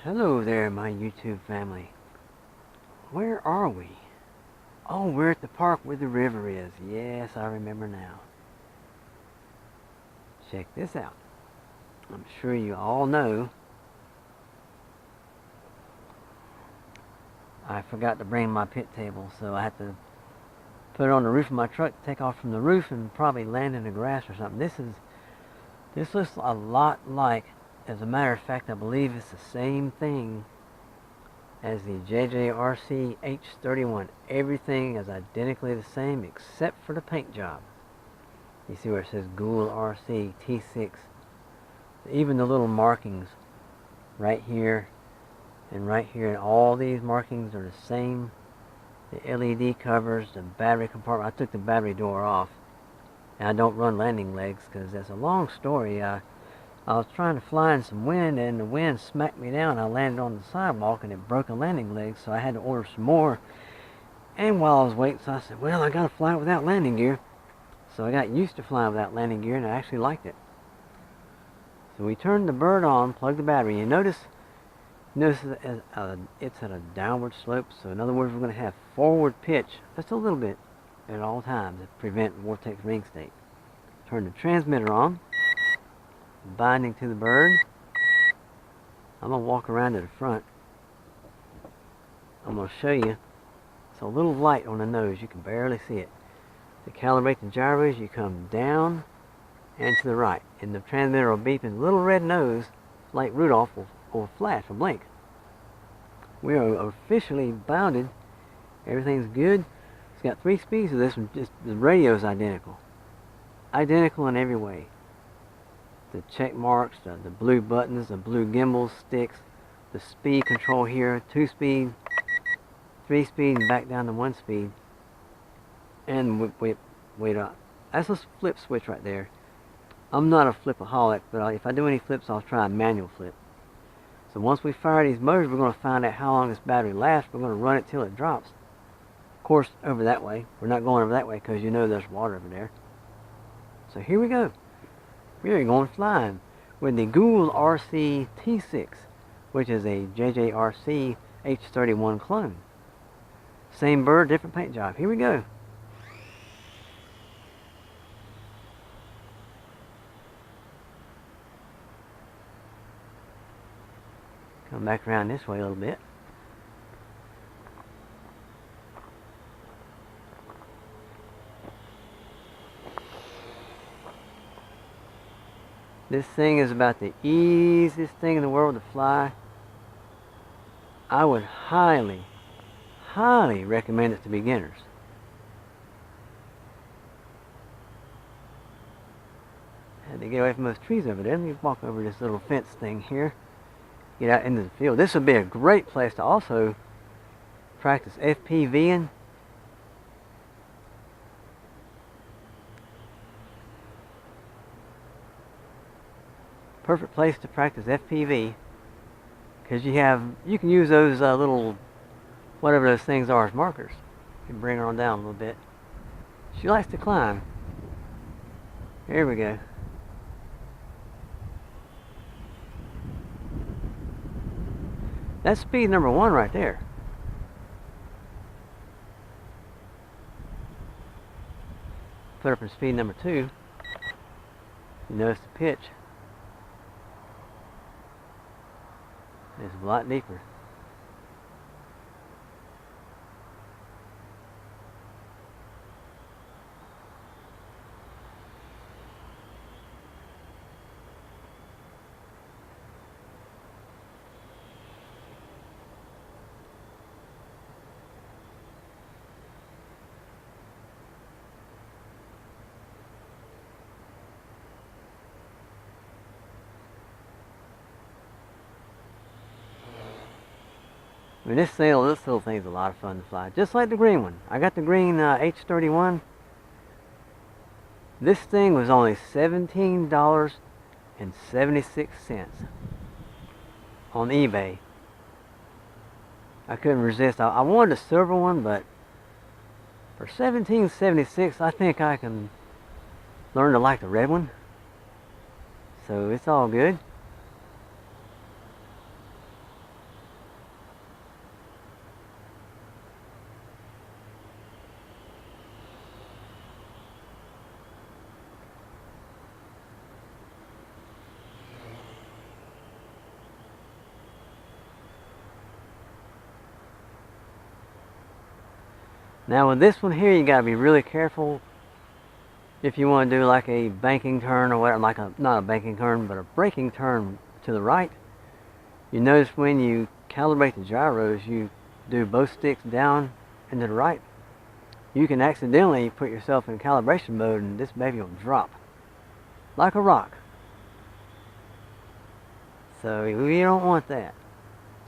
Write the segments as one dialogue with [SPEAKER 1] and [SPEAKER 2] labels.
[SPEAKER 1] Hello there, my YouTube family. Where are we? Oh, we're at the park where the river is. Yes, I remember now. Check this out. I'm sure you all know I forgot to bring my pit table, so I had to put it on the roof of my truck, take off from the roof, and probably land in the grass or something. This looks a lot like, as a matter of fact, I believe it's the same thing as the jjrc H31. Everything is identically the same except for the paint job. You see where it says goolrc T6. Even the little markings right here and all these markings are the same. The LED covers, the battery compartment. I took the battery door off, and I don't run landing legs because that's a long story. I was trying to fly in some wind, and the wind smacked me down. I landed on the sidewalk, and it broke a landing leg, so I had to order some more. And while I was waiting, so I said, well, I got to fly without landing gear. So I got used to flying without landing gear, and I actually liked it. So we turned the bird on, plugged the battery. You notice it's at a downward slope, so in other words, we're going to have forward pitch just a little bit at all times to prevent vortex ring state. Turn the transmitter on, binding to the bird. I'm going to walk around to the front. I'm going to show you. It's a little light on the nose, you can barely see it. To calibrate the gyros, you come down and to the right, and the transmitter will beep, and the little red nose, like Rudolph, will flash, will blink. We are officially bounded. Everything's good. It's got 3 speeds of this one. Just the radio is identical. Identical in every way. The check marks, the blue buttons, the blue gimbal sticks, the speed control here, 2 speed, 3 speed, and back down to 1 speed. And wait up. That's a flip switch right there. I'm not a flipaholic, but if I do any flips, I'll try a manual flip. So once we fire these motors, we're going to find out how long this battery lasts. We're going to run it till it drops. Of course, over that way. We're not going over that way because you know there's water over there. So here we go. We are going flying with the goolrc T6, which is a jjrc H31 clone. Same bird, different paint job. Here we go. Come back around this way a little bit. This thing is about the easiest thing in the world to fly. I would highly, highly recommend it to beginners. Had to get away from those trees over there. Let me walk over this little fence thing here. Get out into the field. This would be a great place to also practice FPVing. Perfect place to practice FPV because you can use those little whatever those things are as markers. You can bring her on down a little bit. She likes to climb. Here we go. That's speed number 1 right there. Put up in speed number 2. You notice the pitch is a lot deeper. I mean, this little thing's a lot of fun to fly, just like the green one. I got the green H31. This thing was only $17.76 on eBay. I couldn't resist. I wanted a silver one, but for $17.76, I think I can learn to like the red one. So it's all good. Now with this one here, you gotta be really careful if you want to do like a banking turn or whatever, like not a banking turn, but a braking turn to the right. You notice when you calibrate the gyros, you do both sticks down and to the right. You can accidentally put yourself in calibration mode and this baby will drop like a rock. So we don't want that,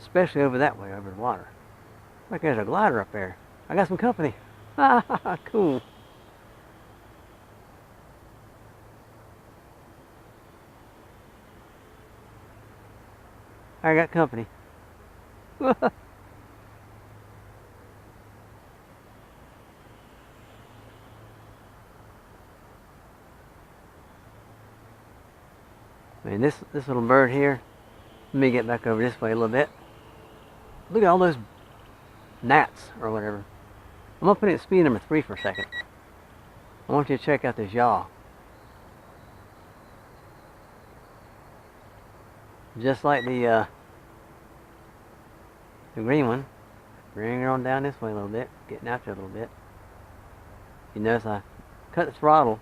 [SPEAKER 1] especially over that way, over the water. Like there's a glider up there. I got some company. Cool. I got company. Man, this little bird here, let me get back over this way a little bit. Look at all those gnats or whatever. I'm gonna put it at speed number 3 for a second. I want you to check out this yaw. Just like the green one. Bring her on down this way a little bit, getting out there a little bit. You notice I cut the throttle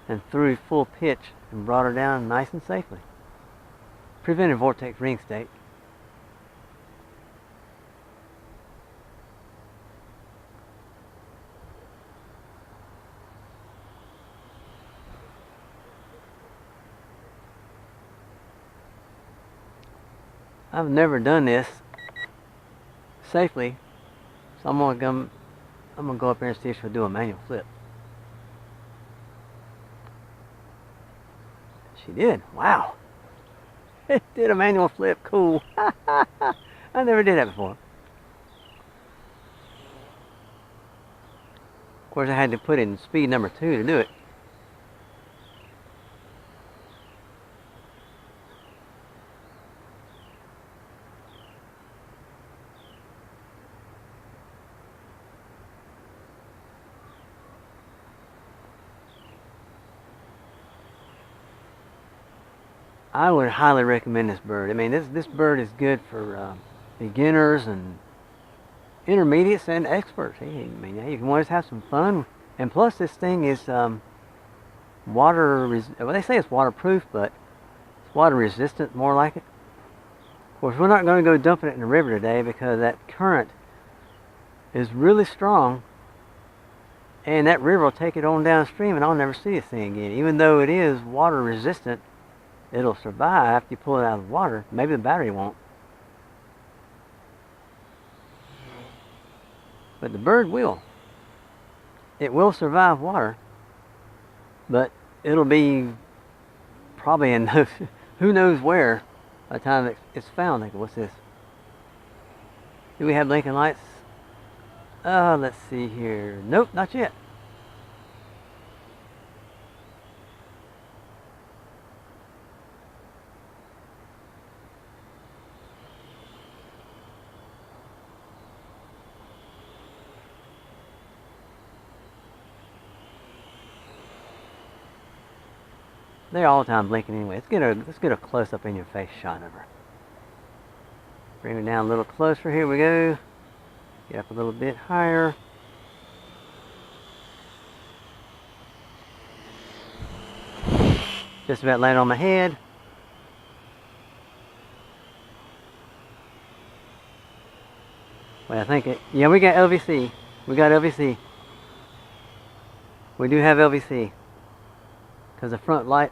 [SPEAKER 1] and threw full pitch and brought her down nice and safely. Prevented vortex ring state. I've never done this safely, so I'm gonna go up there and see if she'll do a manual flip. She did. Wow. It did a manual flip. Cool. I never did that before. Of course, I had to put in speed number 2 to do it. I would highly recommend this bird. I mean, this bird is good for beginners and intermediates and experts. I mean, if you want to have some fun, and plus this thing is well, they say it's waterproof, but it's water resistant, more like it. Of course, we're not going to go dumping it in the river today because that current is really strong, and that river will take it on downstream, and I'll never see this thing again. Even though it is water resistant, it'll survive after you pull it out of the water. Maybe the battery won't. But the bird will. It will survive water, but it'll be probably in who knows where by the time it's found. Like, what's this? Do we have blinking lights? Let's see here. Nope, not yet. They're all the time blinking anyway. Let's get a close-up in your face shot of her. Bring her down a little closer. Here we go. Get up a little bit higher. Just about land on my head. Well, I think yeah, we got LVC. We got LVC. We do have LVC. Because the front light,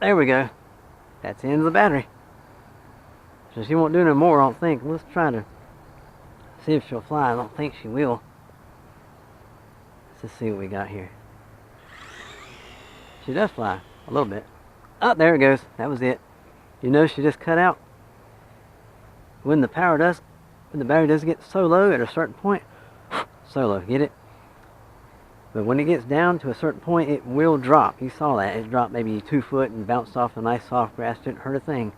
[SPEAKER 1] there we go. That's the end of the battery. So she won't do no more, I don't think. Let's try to see if she'll fly. I don't think she will. Let's just see what we got here. She does fly, a little bit. Oh, there it goes. That was it. You know she just cut out. When the battery does get so low at a certain point, so low, get it? But when it gets down to a certain point, it will drop. You saw that. It dropped maybe 2 foot and bounced off the nice soft grass. Didn't hurt a thing.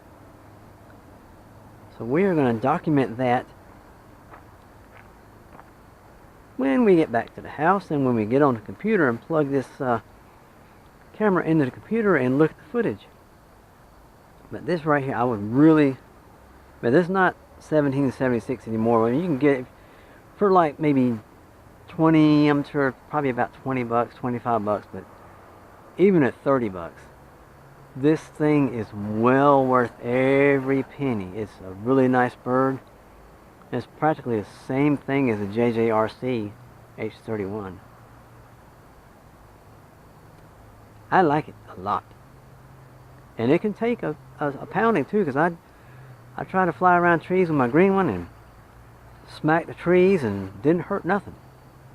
[SPEAKER 1] So we are going to document that when we get back to the house and when we get on the computer and plug this camera into the computer and look at the footage. But this right here, I would really... But this is not 1776 anymore. I mean, you can get it for like maybe 20, I'm sure probably about 20 bucks, 25 bucks, but even at 30 bucks, this thing is well worth every penny. It's a really nice bird. It's practically the same thing as a jjrc H31. I like it a lot. And it can take a pounding too, because I try to fly around trees with my green one and smack the trees and didn't hurt nothing.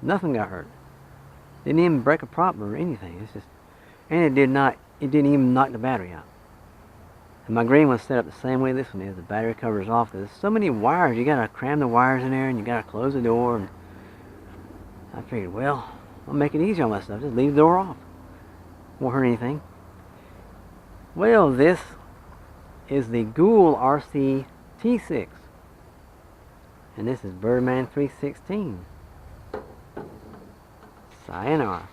[SPEAKER 1] Nothing got hurt. Didn't even break a prop or anything. It's just, and it didn't even knock the battery out. And my green one's set up the same way this one is. The battery cover is off. There's so many wires. You gotta cram the wires in there, and you gotta close the door. And I figured, well, I'll make it easy on myself. Just leave the door off. Won't hurt anything. Well, this is the goolrc T6, and this is Birdman 316. Sayonara.